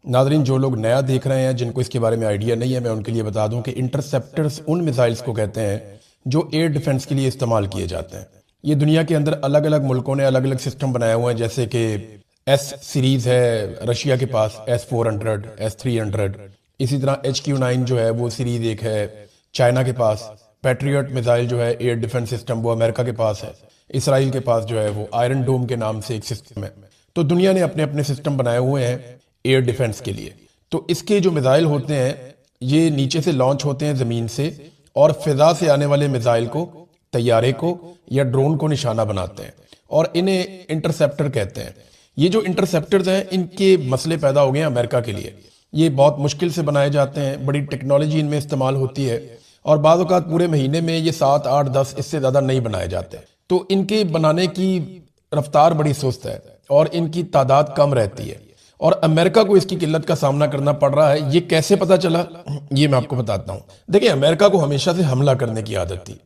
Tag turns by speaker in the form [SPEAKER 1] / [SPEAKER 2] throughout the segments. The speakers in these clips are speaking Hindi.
[SPEAKER 1] नादरीन, जो लोग नया देख रहे हैं, जिनको इसके बारे में आइडिया नहीं है, मैं उनके लिए बता दूं कि इंटरसेप्टर्स उन मिसाइल्स को कहते हैं जो एयर डिफेंस के लिए इस्तेमाल किए जाते हैं। ये दुनिया के अंदर अलग अलग मुल्कों ने अलग अलग सिस्टम बनाए हुए हैं, जैसे कि एस सीरीज है रशिया के पास, S-400, S-300। इसी तरह HQ-9 जो है वो सीरीज एक है चाइना के पास। पैट्रियट मिसाइल जो है एयर डिफेंस सिस्टम, वो अमेरिका के पास है। इसराइल के पास जो है वो आयरन डोम के नाम से एक सिस्टम है। तो दुनिया ने अपने अपने सिस्टम बनाए हुए हैं एयर डिफेंस के लिए। तो इसके जो मिसाइल होते हैं ये नीचे से लॉन्च होते हैं ज़मीन से, और फिजा से आने वाले मिसाइल को, तैयारे को या ड्रोन को निशाना बनाते हैं, और इन्हें इंटरसेप्टर कहते हैं। ये जो इंटरसेप्टर्स हैं इनके मसले पैदा हो गए हैं अमेरिका के लिए। ये बहुत मुश्किल से बनाए जाते हैं, बड़ी टेक्नोलॉजी इनमें इस्तेमाल होती है, और बाज़ औक़ात पूरे महीने में ये 7, 8, 10 इससे ज़्यादा नहीं बनाए जाते। तो इनके बनाने की रफ्तार बड़ी सुस्त है और इनकी तादाद कम रहती है, और अमेरिका को इसकी किल्लत का सामना करना पड़ रहा है। ये कैसे पता चला, ये मैं आपको बताता हूँ। देखिए, अमेरिका को हमेशा से हमला करने की आदत थी।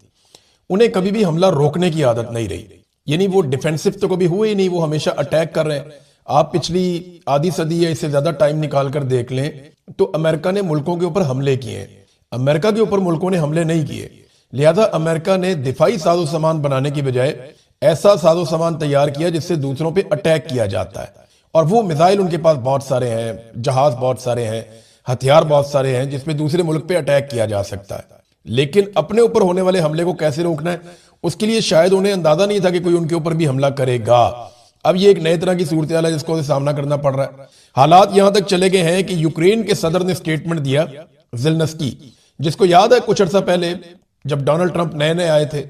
[SPEAKER 1] उन्हें कभी भी हमला रोकने की आदत नहीं रही। यानी वो डिफेंसिव तो कभी हुए ही नहीं, वो हमेशा अटैक कर रहे हैं। आप पिछली आधी सदी या इससे ज्यादा टाइम निकाल कर देख लें तो अमेरिका ने मुल्कों के ऊपर हमले किए हैं, अमेरिका के ऊपर मुल्कों ने हमले नहीं किए। लिहाजा अमेरिका ने दिफाई साजो सामान बनाने की बजाय ऐसा साजो सामान तैयार किया जिससे दूसरों पर अटैक किया जाता है। और वो मिसाइल उनके पास बहुत सारे हैं, जहाज बहुत सारे हैं, हथियार बहुत सारे हैं जिसमें दूसरे मुल्क पे अटैक किया जा सकता है। लेकिन अपने ऊपर होने वाले हमले को कैसे रोकना है, उसके लिए शायद उन्हें अंदाजा नहीं था कि कोई उनके ऊपर भी हमला करेगा। अब ये एक नए तरह की सूरत हाल है जिसको सामना करना पड़ रहा है। हालात यहां तक चले गए हैं कि यूक्रेन के सदर ने स्टेटमेंट दिया, ज़ेलेंस्की, जिसको याद है कुछ अर्सा पहले जब डोनाल्ड ट्रंप नए नए आए थे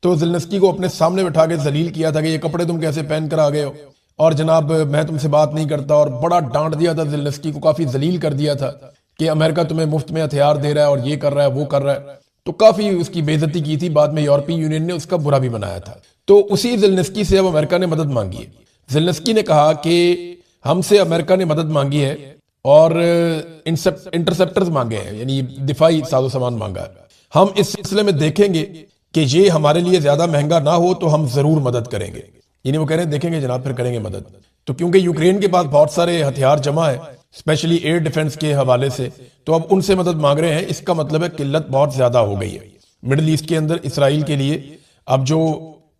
[SPEAKER 1] तो ज़ेलेंस्की को अपने सामने बिठा के जलील किया था कि ये कपड़े तुम कैसे पहन कर आ गए हो, और जनाब मैं तुमसे बात नहीं करता, और बड़ा डांट दिया था ज़ेलेंस्की को, काफी जलील कर दिया था कि अमेरिका तुम्हें मुफ्त में हथियार दे रहा है और ये कर रहा है वो कर रहा है। तो काफी उसकी बेइज्जती की थी। बाद में यूरोपीय यूनियन ने उसका बुरा भी बनाया था। तो उसी ज़ेलेंस्की से अब अमेरिका ने मदद मांगी है। ज़ेलेंस्की ने कहा कि हमसे अमेरिका ने मदद मांगी है और इंटरसेप्टर्स मांगे हैं, यानी दिफाई साजो सामान मांगा है। हम इस सिलसिले में देखेंगे कि ये हमारे लिए ज्यादा महंगा ना हो तो हम जरूर मदद करेंगे। यानी वो कह रहे हैं देखेंगे जनाब, फिर करेंगे मदद। तो क्योंकि यूक्रेन के पास बहुत सारे हथियार जमा है, स्पेशली एयर डिफेंस के हवाले से, तो अब उनसे मदद मांग रहे हैं। इसका मतलब है किल्लत बहुत ज्यादा हो गई है मिडिल ईस्ट के अंदर। इसराइल के लिए अब जो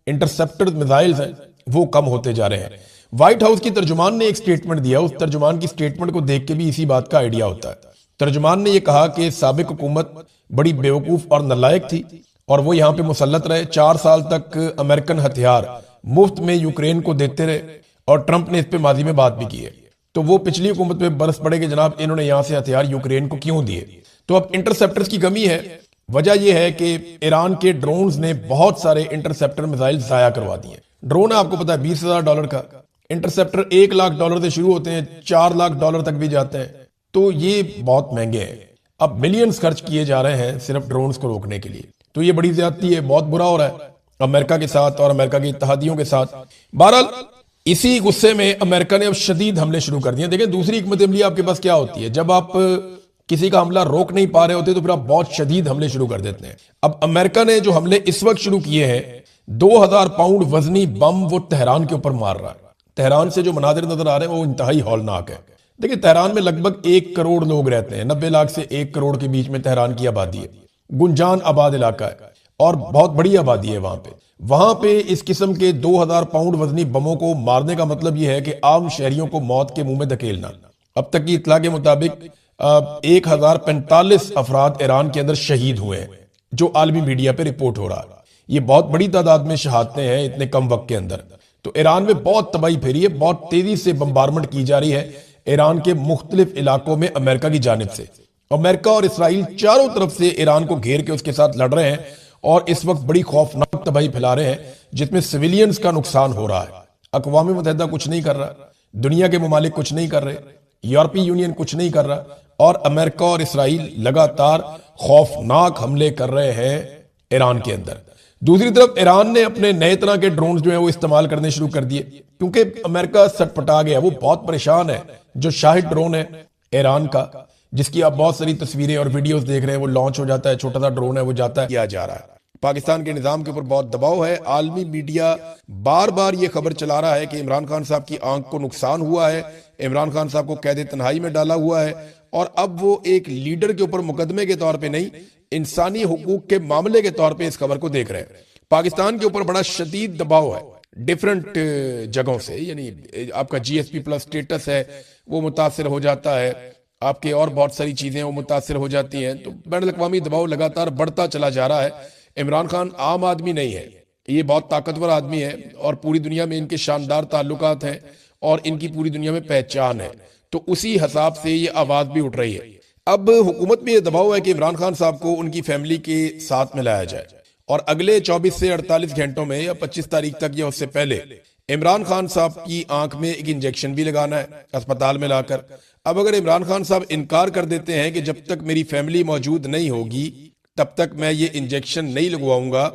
[SPEAKER 1] इंटरसेप्टर मिसाइल्स हैं वो कम होते जा रहे हैं। व्हाइट हाउस की तर्जुमान ने एक स्टेटमेंट दिया, उस तर्जुमान की स्टेटमेंट को देख के भी इसी बात का आइडिया होता है। तर्जुमान ने यह कहा कि साबिक हुकूमत बड़ी बेवकूफ और नालायक थी और वो यहाँ पे मुसल्लत रहे। 4 साल तक अमेरिकन हथियार मुफ्त में यूक्रेन को देते रहे, और ट्रंप ने इस पे माजी में बात भी की है। तो वो पिछली हुकूमत पे बरस पड़े कि जनाब इन्होंने यहां से हथियार यूक्रेन को क्यों दिए। तो अब इंटरसेप्टर्स की कमी है। वजह यह है कि ईरान के ड्रोन्स ने बहुत सारे इंटरसेप्टर मिसाइल जाया करवा दिए। ड्रोन आपको पता है $20,000 का, इंटरसेप्टर $1 लाख से शुरू होते हैं, $4 लाख तक भी जाते हैं। तो ये बहुत महंगे हैं। अब मिलियंस खर्च किए जा रहे हैं सिर्फ ड्रोन्स को रोकने के लिए। तो ये बड़ी ज्यादती है, बहुत बुरा हो रहा है अमेरिका के साथ और अमेरिका के इत्तेहादियों के साथ। बहरहाल इसी गुस्से में अमेरिका ने अब शदीद हमले शुरू कर दिए। देखें, दूसरी हिकमत अमली आपके पास क्या होती है, जब आप किसी का हमला रोक नहीं पा रहे होते तो फिर आप बहुत शदीद हमले शुरू कर देते हैं। अब अमेरिका ने जो हमले इस वक्त शुरू किए हैं, 2000 पाउंड वजनी बम वो तेहरान के ऊपर मार रहा है। तेहरान से जो मनाजिर नजर आ रहे हैं वो इंतहाई हौलनाक है। देखिए, तेहरान में लगभग 1 करोड़ लोग रहते हैं, 90 लाख से 1 करोड़ के बीच में तेहरान की आबादी है। गुंजान आबाद इलाका है और बहुत बड़ी आबादी है वहां पे इस किस्म के 2000 पाउंड वजनी बमों को मारने का मतलब यह है कि आम शहरियों को मौत के मुंह में धकेलना। अब तक की इतला के मुताबिक 1045 अफराद ईरान के अंदर शहीद हुए हैं, जो आलमी मीडिया पे रिपोर्ट हो रहा है। ये बहुत बड़ी तादाद में शहादतें हैं इतने कम वक्त के अंदर। तो ईरान में बहुत तबाही फैली है, बहुत तेजी से बम्बारमेंट की जा रही है ईरान के मुख्तलिफ इलाकों में अमेरिका की जानिब से। अमेरिका और इसराइल चारों तरफ से ईरान को घेर के उसके साथ लड़ रहे हैं और इस वक्त बड़ी खौफनाक तबाही फैला रहे हैं जिसमें सिविलियंस का नुकसान हो रहा है। अक़वाम मुत्तहिदा कुछ नहीं कर रहा, दुनिया के ममालिक कुछ नहीं कर रहे, यूरोपीय यूनियन कुछ नहीं कर रहा, और अमेरिका और इसराइल लगातार खौफनाक हमले कर रहे हैं ईरान के अंदर। दूसरी तरफ ईरान ने अपने नए तरह के ड्रोन जो है वो इस्तेमाल करने शुरू कर दिए, क्योंकि अमेरिका सटपटा गया, वो बहुत परेशान है। जो शाहिद ड्रोन है ईरान का, जिसकी आप बहुत सारी तस्वीरें और वीडियोस देख रहे हैं, वो लॉन्च हो जाता है, छोटा सा ड्रोन है, वो जाता है, किया जा रहा है। पाकिस्तान के निज़ाम के ऊपर बहुत दबाव है। आलमी मीडिया बार बार ये खबर चला रहा है कि इमरान खान साहब की आंख को नुकसान हुआ है, इमरान खान साहब को कैद तन्हाई में डाला हुआ है, और अब वो एक लीडर के ऊपर मुकदमे के तौर पे नहीं, इंसानी हुकूक के मामले के तौर पे इस खबर को देख रहे हैं। पाकिस्तान के ऊपर बड़ा शदीद दबाव है डिफरेंट जगहों से, यानी आपका जीएसपी प्लस स्टेटस है वो मुतासिर हो जाता है, आपके और बहुत सारी चीजें वो मुतासिर हो जाती हैं, तो बैनुल अक़वामी दबाव लगातार बढ़ता चला जा रहा है। इमरान खान आम आदमी नहीं है, ये बहुत ताकतवर आदमी है और पूरी दुनिया में इनके शानदार ताल्लुकात हैं और इनकी पूरी दुनिया में पहचान है, तो उसी हिसाब से ये आवाज भी उठ रही है। अब हुकूमत में ये दबाव है कि इमरान खान साहब को उनकी फैमिली के साथ मिलाया जाए और अगले 24 से 48 घंटों में या 25 तारीख तक या उससे पहले इमरान खान साहब की आंख में एक इंजेक्शन भी लगाना है अस्पताल में लाकर। अब अगर इमरान खान साहब इनकार कर देते हैं कि जब तक मेरी फैमिली मौजूद नहीं होगी तब तक मैं ये इंजेक्शन नहीं लगवाऊंगा,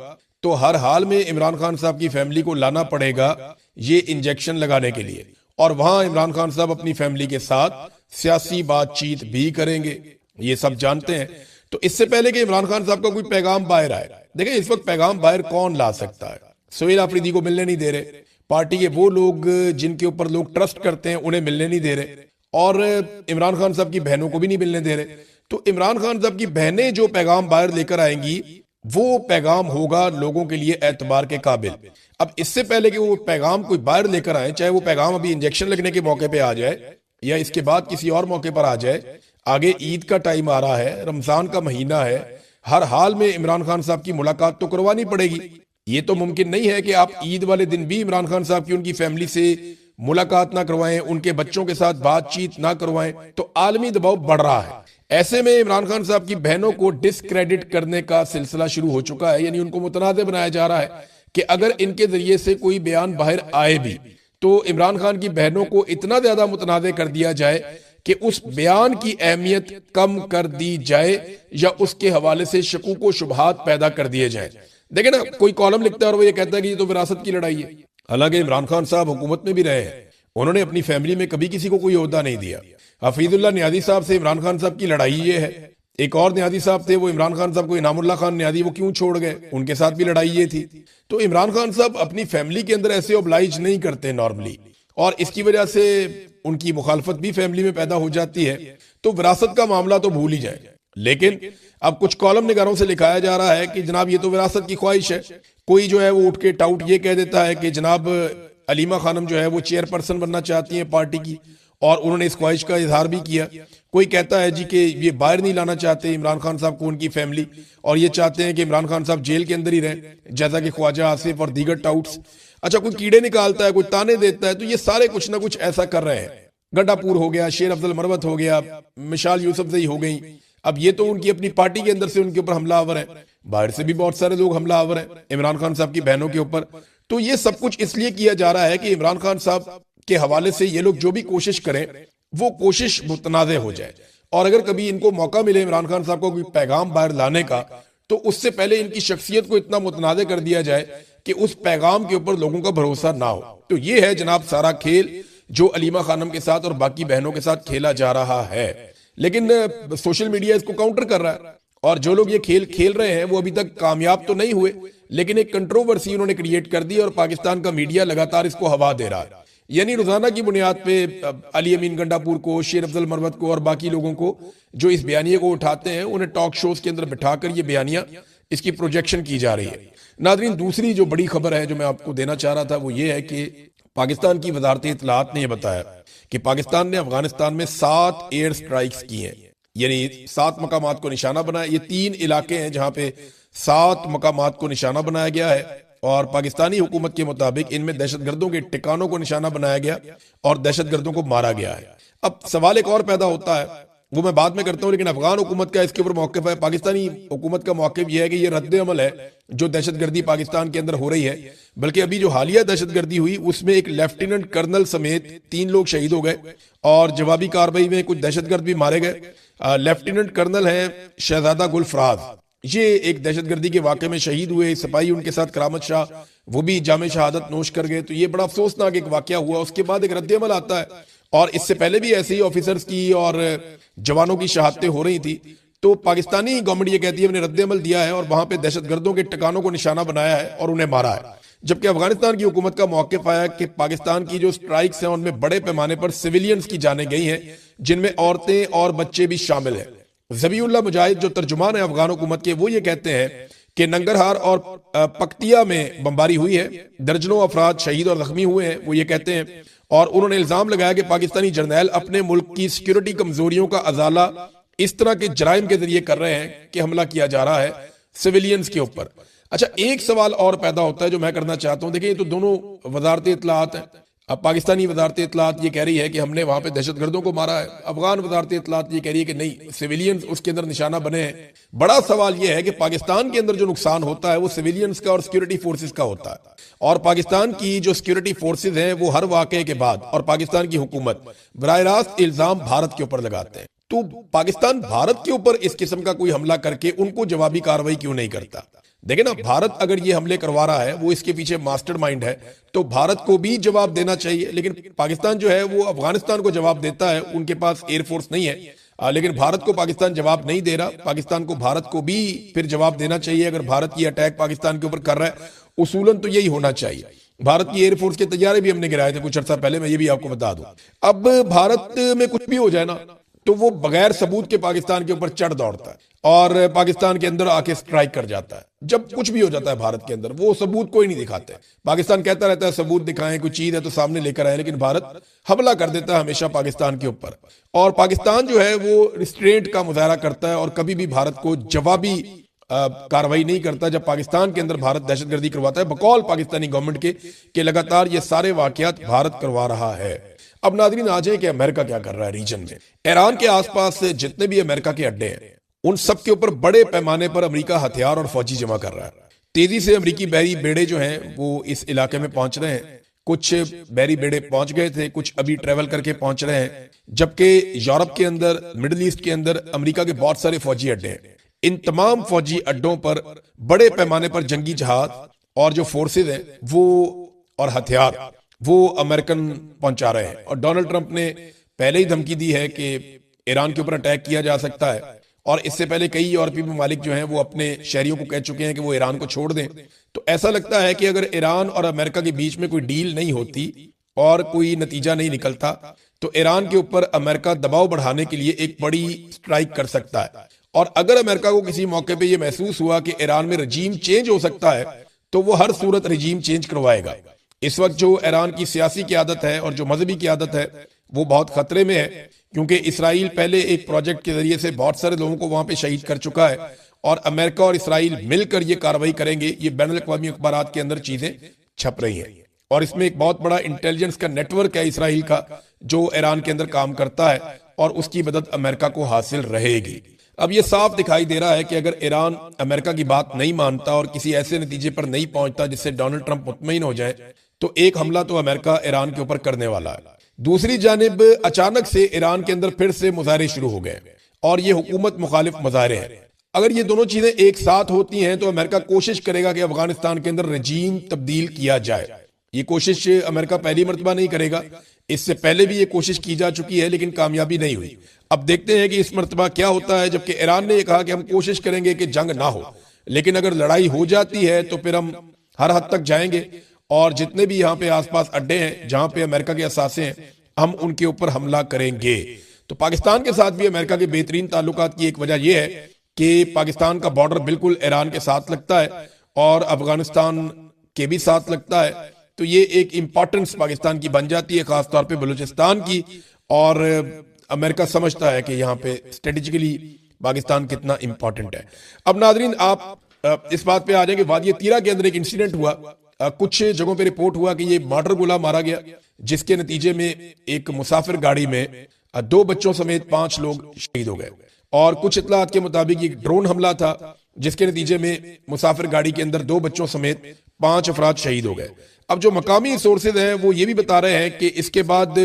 [SPEAKER 1] तो हर हाल में इमरान खान साहब की फैमिली को लाना पड़ेगा ये इंजेक्शन लगाने के लिए, और वहां इमरान खान साहब अपनी फैमिली के साथ सियासी बातचीत भी करेंगे, ये सब जानते हैं। तो इससे पहले कि इमरान खान साहब का कोई पैगाम बाहर आए, देखिए इस वक्त पैगाम बाहर कौन ला सकता है? सोहेल आफरीदी को मिलने नहीं दे रहे, पार्टी के वो लोग जिनके ऊपर लोग ट्रस्ट करते हैं उन्हें मिलने नहीं दे रहे, और इमरान खान साहब की बहनों को भी नहीं मिलने दे रहे। तो इमरान खान साहब की बहनें जो पैगाम बाहर लेकर आएंगी वो पैगाम होगा लोगों के लिए एतबार के काबिल। अब इससे पहले कि वो पैगाम कोई बाहर लेकर आए, चाहे वो पैगाम अभी इंजेक्शन लगने के मौके पे आ जाए या इसके बाद किसी और मौके पर आ जाए, आगे ईद का टाइम आ रहा है, रमजान का महीना है, हर हाल में इमरान खान साहब की मुलाकात तो करवानी पड़ेगी। ये तो मुमकिन नहीं है कि आप ईद वाले दिन भी इमरान खान साहब की उनकी फैमिली से मुलाकात ना करवाएं, उनके बच्चों के साथ बातचीत ना करवाएं, तो आलमी दबाव बढ़ रहा है। ऐसे में इमरान खान साहब की बहनों को डिस्क्रेडिट करने का सिलसिला शुरू हो चुका है, यानी उनको मुतनाज़ बनाया जा रहा है कि अगर इनके जरिए से कोई बयान बाहर आए भी तो इमरान खान की बहनों को इतना ज्यादा मुतनाज़ कर दिया जाए कि उस बयान की अहमियत कम कर दी जाए या उसके हवाले से शकूक व शुबहात पैदा कर दिए जाए। देखे ना, कोई कॉलम लिखता है और वो ये कहता है कि ये तो विरासत की लड़ाई है। हालांकि इमरान खान साहब हुकूमत में भी रहे हैं, उन्होंने अपनी फैमिली में कभी किसी को कोई ओहदा नहीं दिया। हफीजुल्लाह न्याजी साहब से इमरान खान साहब की लड़ाई ये है, एक और न्याजी साहब थे वो इमरान खान साहब को, इनामुल्लाह खान न्याजी, वो क्यों छोड़ गए, उनके साथ भी लड़ाई ये थी। तो इमरान खान साहब अपनी फैमिली के अंदर ऐसे ओब्लाइज नहीं करते नॉर्मली, और इसकी वजह से उनकी मुखालफत भी फैमिली में पैदा हो जाती है। तो विरासत का मामला तो भूल ही जाए, लेकिन अब कुछ कॉलम निगारों से लिखाया जा रहा है कि जनाब ये तो विरासत की ख्वाहिश है। कोई जो है वो उठ के टाउट ये कह देता है कि जनाब अलीमा खानम जो है वो चेयरपर्सन बनना चाहती हैं पार्टी की, और उन्होंने इस ख्वाहिश का इजहार भी किया। कोई कहता है जी कि ये बाहर नहीं लाना चाहते इमरान खान साहब को उनकी फैमिली, और ये चाहते हैं कि इमरान खान साहब जेल के अंदर ही रहें, जैसा कि ख्वाजा आसिफ और दीगर टाउट्स। अच्छा, कोई कीड़े निकालता है, कोई ताने देता है, तो ये सारे कुछ ना कुछ ऐसा कर रहे हैं। गड्डापुर हो गया, शेर अफजल मरवत हो गया, मिशाल यूसुफजई हो गई, अब ये तो उनकी अपनी पार्टी के अंदर से उनके ऊपर हमलावर है, बाहर से भी बहुत सारे लोग हमलावर हैं इमरान खान साहब की बहनों के ऊपर। तो ये सब कुछ इसलिए किया जा रहा है कि इमरान खान साहब के हवाले से ये लोग जो भी कोशिश करें वो कोशिश मुतनाज़े हो जाए, और अगर कभी इनको मौका मिले इमरान खान साहब को कोई पैगाम बाहर लाने का, तो उससे पहले इनकी शख्सियत को इतना मुतनाज़े कर दिया जाए कि उस पैगाम के ऊपर लोगों का भरोसा ना हो। तो ये है जनाब सारा खेल जो अलीमा खानम के साथ और बाकी बहनों के साथ खेला जा रहा है। लेकिन सोशल मीडिया इसको काउंटर कर रहा है, और जो लोग ये खेल खेल रहे हैं वो अभी तक कामयाब तो नहीं हुए, लेकिन एक कंट्रोवर्सी उन्होंने क्रिएट कर दी और पाकिस्तान का मीडिया लगातार इसको हवा दे रहा है। यानी रोजाना की बुनियाद पे अली अमीन गंडापुर को, शेर अफजल मरवत को और बाकी लोगों को जो इस बयानिए को उठाते हैं उन्हें टॉक शोज के अंदर बिठाकर ये बयानिया इसकी प्रोजेक्शन की जा रही है। नादरीन, दूसरी जो बड़ी खबर है जो मैं आपको देना चाह रहा था वो ये है कि पाकिस्तान की वजारत इत्तलात ने यह बताया कि पाकिस्तान ने अफगानिस्तान में 7 एयर स्ट्राइक्स की हैं, यानी 7 मकामात को निशाना बनाया। ये 3 इलाके हैं जहां पे 7 मकामात को निशाना बनाया गया है, और पाकिस्तानी हुकूमत के मुताबिक इनमें दहशतगर्दों के ठिकानों को निशाना बनाया गया और दहशतगर्दों को मारा गया है। अब सवाल एक और पैदा होता है, वो मैं बाद में करता हूं, लेकिन अफगान हुकूमत का इसके ऊपर मौक़िफ़ है। पाकिस्तानी हुकूमत का मौक़िफ़ यह है कि यह रद्द अमल है जो दहशतगर्दी पाकिस्तान के अंदर हो रही है। बल्कि अभी जो हालिया दहशतगर्दी हुई उसमें एक लेफ्टिनेंट कर्नल समेत 3 लोग शहीद हो गए, और जवाबी कार्रवाई में कुछ दहशतगर्द भी मारे गए। लेफ्टिनेंट कर्नल है शहजादा गुल फराज, ये एक दहशतगर्दी के वाक़े में शहीद हुए। सिपाही उनके साथ करामत शाह, वो भी जामे शहादत नोश कर गए। तो ये बड़ा अफसोसनाक एक वाक़या हुआ। उसके बाद एक रद्द अमल आता है, और इससे पहले भी ऐसे ही ऑफिसर्स की और जवानों की शहादतें हो रही थी। तो पाकिस्तानी गवर्नमेंट ये कहती है हमने रद्द-ए-अमल दिया है और वहां पे दहशतगर्दों के ठिकानों को निशाना बनाया है और उन्हें मारा है। जबकि अफगानिस्तान की हुकूमत का मौक़िफ़ आया कि पाकिस्तान की जो स्ट्राइक्स हैं उनमें बड़े पैमाने पर सिविलियंस की जानें गई हैं, जिनमें औरतें और बच्चे भी शामिल हैं। ज़बीउल्लाह मुजाहिद जो तर्जुमान है अफगान हुकूमत के, वो ये कहते हैं कि नंगरहार और पक्तिया में बमबारी हुई है, दर्जनों अफराद शहीद और जख्मी हुए हैं, वो ये कहते हैं। और उन्होंने इल्जाम लगाया कि पाकिस्तानी जर्नैल अपने मुल्क की सिक्योरिटी कमजोरियों का अजाला इस तरह के जराइम के जरिए कर रहे हैं कि हमला किया जा रहा है सिविलियंस के ऊपर। अच्छा, एक सवाल और पैदा होता है जो मैं करना चाहता हूं। देखिए, ये तो दोनों वजारत इत्तलात हैं। अब पाकिस्तानी वजारत इत्तलात ये कह रही है कि हमने वहां पे दहशतगर्दों को मारा है, अफगान वजारत इत्तलात ये कह रही है कि नहीं, सिविलियंस उसके अंदर निशाना बने हैं। बड़ा सवाल यह है कि पाकिस्तान के अंदर जो नुकसान होता है वो सिविलियंस का और सिक्योरिटी फोर्सेस का होता है, और पाकिस्तान की जो सिक्योरिटी फोर्सेस हैं वो हर वाकये के बाद और पाकिस्तान की हुकूमत बराह रास्त इल्जाम भारत के ऊपर लगाते हैं। तो पाकिस्तान भारत के ऊपर इस किस्म का कोई हमला करके उनको जवाबी कार्रवाई क्यों नहीं करता? देखिए ना, भारत अगर ये हमले करवा रहा है, वो इसके पीछे मास्टरमाइंड है, तो भारत को भी जवाब देना चाहिए। लेकिन पाकिस्तान जो है वो अफगानिस्तान को जवाब देता है, उनके पास एयरफोर्स नहीं है, लेकिन भारत को पाकिस्तान जवाब नहीं दे रहा। पाकिस्तान को भारत को भी फिर जवाब देना चाहिए अगर भारत ये अटैक पाकिस्तान के ऊपर कर रहा है। उसूलन तो यही होना चाहिए। भारत की एयरफोर्स के तैयारे भी हमने गिराए थे कुछ अर्सा पहले, मैं ये भी आपको बता दूं। अब भारत में कुछ भी हो जाए ना, तो वो बगैर सबूत के पाकिस्तान के ऊपर चढ़ दौड़ता है और पाकिस्तान के अंदर आके स्ट्राइक कर जाता है। जब कुछ भी हो जाता है भारत के अंदर, वो सबूत कोई नहीं दिखाते। पाकिस्तान कहता रहता है सबूत दिखाएं, कोई चीज है तो सामने लेकर आए, लेकिन भारत हमला कर देता है हमेशा पाकिस्तान के ऊपर। और पाकिस्तान जो है वो रिस्ट्रेंट का मुजाहरा करता है और कभी भी भारत को जवाबी कार्रवाई नहीं करता जब पाकिस्तान के अंदर भारत दहशतगर्दी करवाता है, बकौल पाकिस्तानी गवर्नमेंट के लगातार ये सारे वाकयात भारत करवा रहा है। अब नाज़रीन, आ जाए कि अमेरिका क्या कर रहा है रीजन में। ईरान के आसपास से जितने भी अमेरिका के अड्डे हैं, उन सब के ऊपर बड़े पैमाने पर अमेरिका हथियार और फौजी जमा कर रहा है। तेजी से अमेरिकी बहरी बेड़े जो हैं वो इस इलाके में पहुंच रहे हैं। कुछ बहरी बेड़े पहुंच गए थे, कुछ अभी ट्रेवल करके पहुंच रहे हैं। जबकि यूरोप के अंदर, मिडिल ईस्ट के अंदर अमेरिका के बहुत सारे फौजी अड्डे हैं। इन तमाम फौजी अड्डों पर बड़े पैमाने पर जंगी जहाज और जो फोर्सेज हैं वो और हथियार वो अमेरिकन पहुंचा रहे हैं। और डोनाल्ड ट्रंप ने पहले ही धमकी दी है कि ईरान के ऊपर अटैक किया जा सकता है, और इससे पहले कई यूरोपीय ममालिक जो हैं वो अपने शहरियों को कह चुके हैं कि वो ईरान को छोड़ दें। तो ऐसा लगता है कि अगर ईरान और अमेरिका के बीच में कोई डील नहीं होती और कोई नतीजा नहीं निकलता, तो ईरान के ऊपर अमेरिका दबाव बढ़ाने के लिए एक बड़ी स्ट्राइक कर सकता है। और अगर अमेरिका को किसी मौके पे ये महसूस हुआ कि ईरान में रजीम चेंज हो सकता है, तो वो हर सूरत रजीम चेंज करवाएगा। इस वक्त जो ईरान की सियासी क़यादत है और जो मजहबी क़यादत है वो बहुत खतरे में है, क्योंकि इसराइल पहले एक प्रोजेक्ट के जरिए से बहुत सारे लोगों को वहां पे शहीद कर चुका है, और अमेरिका और इसराइल मिलकर ये कार्रवाई करेंगे। ये बैनुल अक़वामी अखबारात के अंदर चीजें छप रही हैं, और इसमें एक बहुत बड़ा इंटेलिजेंस का नेटवर्क है इसराइल का जो ईरान के अंदर काम करता है, और उसकी मदद अमेरिका को हासिल रहेगी। अब ये साफ दिखाई दे रहा है कि अगर ईरान अमेरिका की बात नहीं मानता और किसी ऐसे नतीजे पर नहीं पहुंचता जिससे डोनाल्ड ट्रंप मुतमईन हो जाए, तो एक हमला तो अमेरिका ईरान के ऊपर करने वाला है। दूसरी जानिब अचानक से ईरान के अंदर फिर से मुजाहरे शुरू हो गए, और ये हुकूमत मुखालिफ मुजाहरे हैं। अगर ये दोनों चीजें एक साथ होती हैं तो अमेरिका कोशिश करेगा कि अफगानिस्तान के अंदर रजीम तब्दील किया जाए। ये कोशिश अमेरिका पहली मर्तबा नहीं करेगा, इससे पहले भी ये कोशिश की जा चुकी है लेकिन कामयाबी नहीं हुई। अब देखते हैं कि इस मर्तबा क्या होता है, जबकि ईरान ने कहा कि हम कोशिश करेंगे कि जंग ना हो, लेकिन अगर लड़ाई हो जाती है तो फिर हम हर हद तक जाएंगे, और जितने भी यहाँ पे आसपास अड्डे हैं जहां पे अमेरिका के असासे हैं, हम उनके ऊपर हमला करेंगे। तो पाकिस्तान के साथ भी अमेरिका के बेहतरीन ताल्लुकात की एक वजह यह है कि पाकिस्तान का बॉर्डर बिल्कुल ईरान के साथ लगता है और अफगानिस्तान के भी साथ लगता है। तो ये एक इंपॉर्टेंस पाकिस्तान की बन जाती है, खासतौर पे बलूचिस्तान की, और अमेरिका समझता है कि यहाँ पे स्ट्रेटेजिकली पाकिस्तान कितना इंपॉर्टेंट है। अब नाजरीन, आप इस बात पे आ जाएंगे, वादी तीरा के अंदर एक इंसिडेंट हुआ। कुछ जगहों पे रिपोर्ट हुआ कि ये मर्डर गोला मारा गया, जिसके नतीजे में एक मुसाफिर गाड़ी में 2 बच्चों समेत 5 लोग शहीद हो गए, और कुछ इत्तलात के मुताबिक एक ड्रोन हमला था जिसके नतीजे में मुसाफिर गाड़ी के अंदर 2 बच्चों समेत 5 अफराद शहीद हो गए। अब जो मकामी सोर्सेज हैं वो ये भी बता रहे हैं कि इसके बाद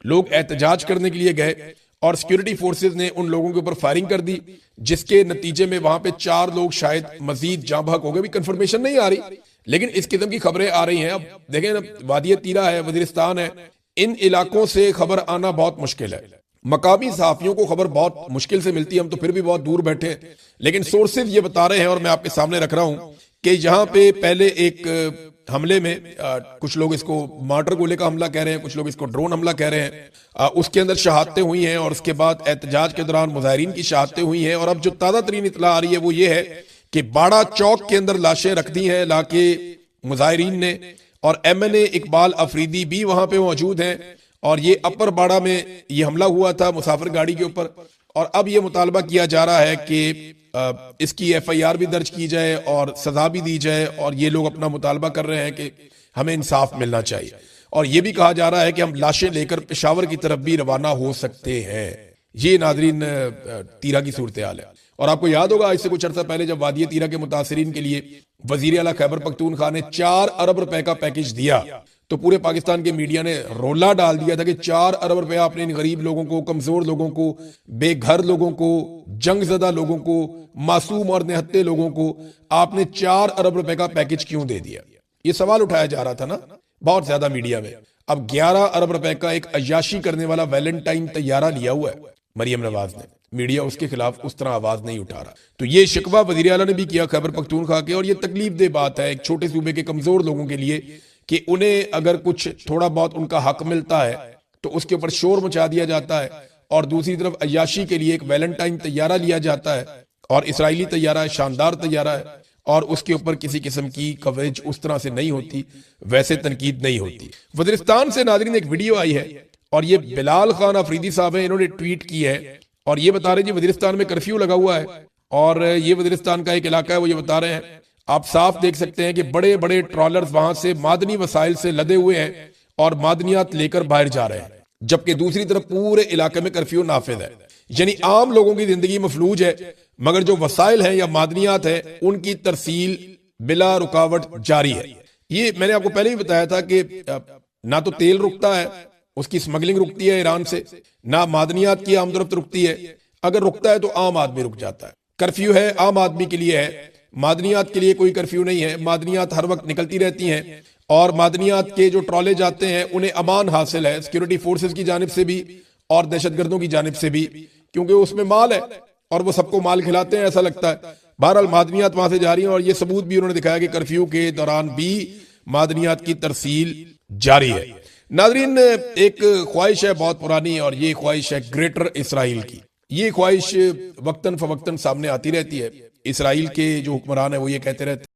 [SPEAKER 1] लोग एहतजाज करने के लिए गए और सिक्योरिटी फोर्सेज ने उन लोगों के ऊपर फायरिंग कर दी, जिसके नतीजे में वहां पे 4 लोग शायद मजीद जाँ बहक हो गए। भी कंफर्मेशन नहीं आ रही, लेकिन इस किस्म की खबरें आ रही हैं। अब देखें ना, वादी तीरा है, वजीरिस्तान है, इन इलाकों से खबर आना बहुत मुश्किल है। मकामी सहाफियों को खबर बहुत मुश्किल से मिलती है, हम तो फिर भी बहुत दूर बैठे हैं, लेकिन सोर्सेज ये बता रहे हैं और मैं आपके सामने रख रहा हूं कि यहाँ पे पहले एक हमले में कुछ लोग इसको मार्टर गोले का हमला कह रहे हैं, कुछ लोग इसको ड्रोन हमला कह रहे हैं, उसके अंदर शहादतें हुई हैं और उसके बाद एहतजाज के दौरान मुजाहिरीन की शहादतें हुई हैं। और अब जो ताज़ा तरीन इतला आ रही है वो ये है कि बाड़ा चौक के अंदर लाशें रख दी हैं लाके मुजाहिरीन ने, और MNA इकबाल अफरीदी भी वहां पे मौजूद हैं। और ये अपर बाड़ा में ये हमला हुआ था मुसाफिर गाड़ी के ऊपर, और अब ये मुतालबा किया जा रहा है कि इसकी FIR भी दर्ज की जाए और सजा भी दी जाए। और ये लोग अपना मुतालबा कर रहे हैं कि हमें इंसाफ मिलना चाहिए, और ये भी कहा जा रहा है कि हम लाशें लेकर पेशावर की तरफ भी रवाना हो सकते हैं। ये नाजरीन तीरा की सूरत हाल है। और आपको याद होगा इससे कुछ अर्सा पहले जब वादिया तीरा के मुतासरीन के लिए वजीर आला खैबर पख्तूनख्वा ने 4 अरब रुपए का पैकेज दिया, तो पूरे पाकिस्तान के मीडिया ने रोला डाल दिया था कि 4 अरब रुपया आपने इन गरीब लोगों को, कमजोर लोगों को, बेघर लोगों को, जंगजदा लोगों को, मासूम और निहत्ते लोगों को आपने 4 अरब रुपए का पैकेज क्यों दे दिया। ये सवाल उठाया जा रहा था ना बहुत ज्यादा मीडिया में। अब 11 अरब रुपए का एक अय्याशी करने वाला वैलेंटाइन तैयारा लिया हुआ है मरियम नवाज ने, मीडिया उसके खिलाफ उस तरह आवाज नहीं उठा रहा। तो ये शिकवा वजीर आला ने भी किया खैबर पख्तूनख्वा के, और ये तकलीफदेह बात है एक छोटे सूबे के कमजोर लोगों के लिए कि उन्हें अगर कुछ थोड़ा बहुत उनका हक मिलता है तो उसके ऊपर शोर मचा दिया जाता है, और दूसरी तरफ अय्याशी के लिए एक वैलेंटाइन तैयारा लिया जाता है, और इसराइली तैयारा है, शानदार तैयारा है, और उसके ऊपर किसी किस्म की कवरेज उस तरह से नहीं होती, वैसे तनकीद नहीं होती। वजीरिस्तान से नाज़रीन एक वीडियो आई है, और ये बिलाल खान अफरीदी साहब हैं, इन्होंने ट्वीट की है और ये बता रहे जी वजीरिस्तान में कर्फ्यू लगा हुआ है, और ये वजीरिस्तान का एक इलाका है, वो ये बता रहे हैं आप साफ देख सकते हैं कि बड़े बड़े ट्रॉलर्स वहां से मादनी वसाइल से लदे हुए हैं और मादनियात लेकर बाहर जा रहे हैं, जबकि दूसरी तरफ पूरे इलाके में कर्फ्यू नाफिज है। यानी आम लोगों की जिंदगी मफलूज है, मगर जो वसाइल हैं या मादनियात है उनकी तरसील बिला रुकावट जारी है। ये मैंने आपको पहले ही बताया था कि ना तो तेल रुकता है, उसकी स्मगलिंग रुकती है ईरान से, ना मादनियात की आमदरफ्त रुकती है, अगर रुकता है तो आम आदमी रुक जाता है। कर्फ्यू है आम आदमी के लिए है, मादनियात के लिए कोई कर्फ्यू नहीं है। मादनियात हर वक्त निकलती रहती हैं, और मादनियात के जो ट्रॉले जाते हैं उन्हें अमान हासिल है सिक्योरिटी फोर्सेस की जानिब से भी और दहशतगर्दों की जानिब से भी, क्योंकि उसमें माल है और वो सबको माल खिलाते हैं ऐसा लगता है। बहरहाल मादनियात वहां से जा रही हैं, और ये सबूत भी उन्होंने दिखाया कि कर्फ्यू के दौरान भी मादनियात की तरसील जारी है। नाजरीन एक ख्वाहिश है बहुत पुरानी, और ये ख्वाहिश है ग्रेटर इसराइल की। ये ख्वाहिश वक्तन फवक्तन सामने आती रहती है। इसराइल के जो हुक्मरान है वो ये कहते रहते